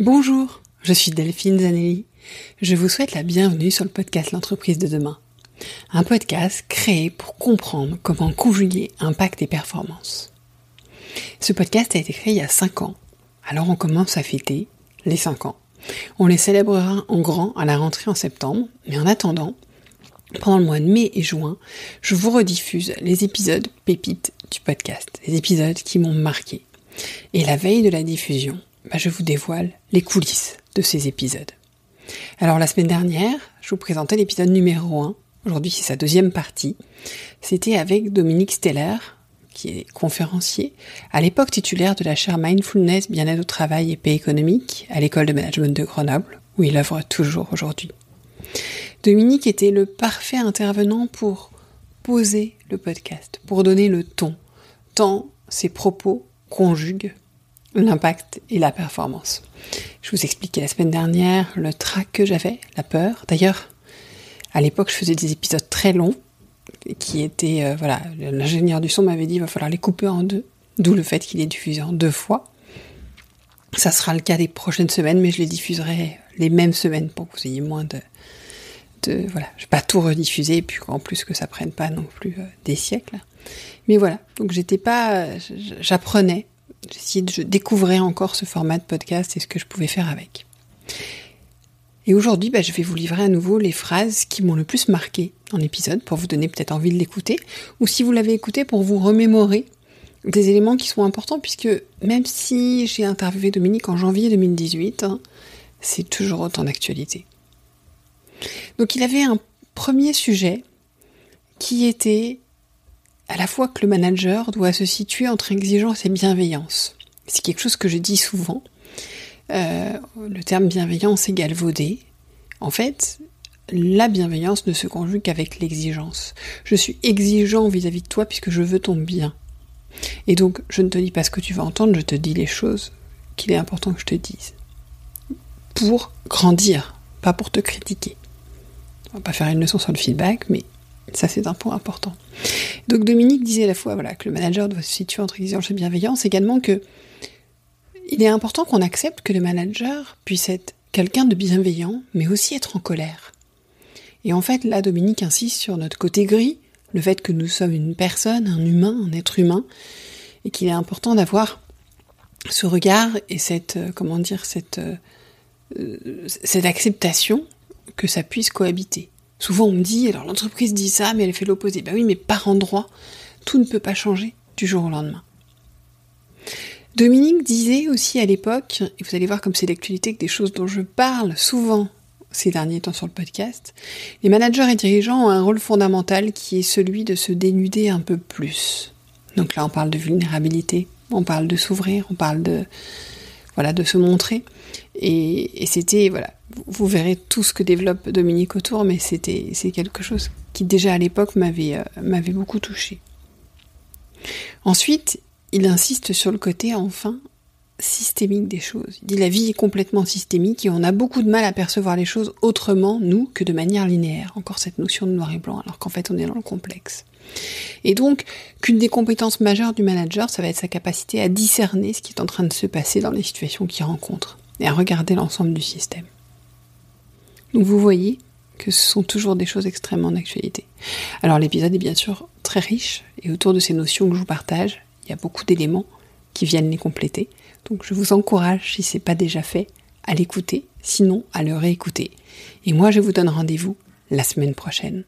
Bonjour, je suis Delphine Zanelli. Je vous souhaite la bienvenue sur le podcast L'entreprise de demain. Un podcast créé pour comprendre comment conjuguer impact et performance. Ce podcast a été créé il y a 5 ans. Alors on commence à fêter les 5 ans. On les célébrera en grand à la rentrée en septembre, mais en attendant, pendant le mois de mai et juin, je vous rediffuse les épisodes pépites du podcast, les épisodes qui m'ont marqué. Et la veille de la diffusion, je vous dévoile les coulisses de ces épisodes. Alors la semaine dernière, je vous présentais l'épisode numéro 1. Aujourd'hui, c'est sa deuxième partie. C'était avec Dominique Steller, qui est conférencier, à l'époque titulaire de la chaire Mindfulness, Bien-être au travail et paix économique à l'école de management de Grenoble, où il œuvre toujours aujourd'hui. Dominique était le parfait intervenant pour poser le podcast, pour donner le ton, tant ses propos conjuguent l'impact et la performance. Je vous expliquais la semaine dernière le trac que j'avais, la peur. D'ailleurs, à l'époque, je faisais des épisodes très longs, qui étaient, l'ingénieur du son m'avait dit, il va falloir les couper en 2, d'où le fait qu'il est diffusé en 2 fois. Ça sera le cas des prochaines semaines, mais je les diffuserai les mêmes semaines pour que vous ayez moins je vais pas tout rediffuser, et puis en plus que ça prenne pas non plus des siècles. Mais voilà, donc j'apprenais, je découvrais encore ce format de podcast et ce que je pouvais faire avec. Et aujourd'hui, je vais vous livrer à nouveau les phrases qui m'ont le plus marqué dans l'épisode, pour vous donner peut-être envie de l'écouter, ou si vous l'avez écouté, pour vous remémorer des éléments qui sont importants, puisque même si j'ai interviewé Dominique en janvier 2018, c'est toujours autant d'actualité. Donc il avait un premier sujet qui était à la fois que le manager doit se situer entre exigence et bienveillance. C'est quelque chose que je dis souvent. Le terme bienveillance est galvaudé. En fait, la bienveillance ne se conjugue qu'avec l'exigence. Je suis exigeant vis-à-vis de toi puisque je veux ton bien. Et donc, je ne te dis pas ce que tu vas entendre, je te dis les choses qu'il est important que je te dise. Pour grandir, pas pour te critiquer. On va pas faire une leçon sur le feedback, mais ça c'est un point important. Donc Dominique disait à la fois que le manager doit se situer entre exigence et bienveillance, également que il est important qu'on accepte que le manager puisse être quelqu'un de bienveillant, mais aussi être en colère. Et en fait, là, Dominique insiste sur notre côté gris, le fait que nous sommes une personne, un humain, un être humain, et qu'il est important d'avoir ce regard et cette acceptation que ça puisse cohabiter. Souvent, on me dit, alors l'entreprise dit ça, mais elle fait l'opposé. Oui, mais par endroit, tout ne peut pas changer du jour au lendemain. Dominique disait aussi à l'époque, et vous allez voir comme c'est d'actualité que des choses dont je parle souvent ces derniers temps sur le podcast, les managers et dirigeants ont un rôle fondamental qui est celui de se dénuder un peu plus. Donc là, on parle de vulnérabilité, on parle de s'ouvrir, on parle de se montrer. Et c'était, vous verrez tout ce que développe Dominique autour, mais c'est quelque chose qui déjà à l'époque m'avait beaucoup touchée. Ensuite, il insiste sur le côté, enfin, systémique des choses. Il dit la vie est complètement systémique et on a beaucoup de mal à percevoir les choses autrement, nous, que de manière linéaire. Encore cette notion de noir et blanc, alors qu'en fait on est dans le complexe. Et donc, qu'une des compétences majeures du manager, ça va être sa capacité à discerner ce qui est en train de se passer dans les situations qu'il rencontre et à regarder l'ensemble du système. Donc vous voyez que ce sont toujours des choses extrêmement d'actualité. Alors l'épisode est bien sûr très riche et autour de ces notions que je vous partage, il y a beaucoup d'éléments qui viennent les compléter. Donc je vous encourage, si ce n'est pas déjà fait, à l'écouter, sinon à le réécouter. Et moi je vous donne rendez-vous la semaine prochaine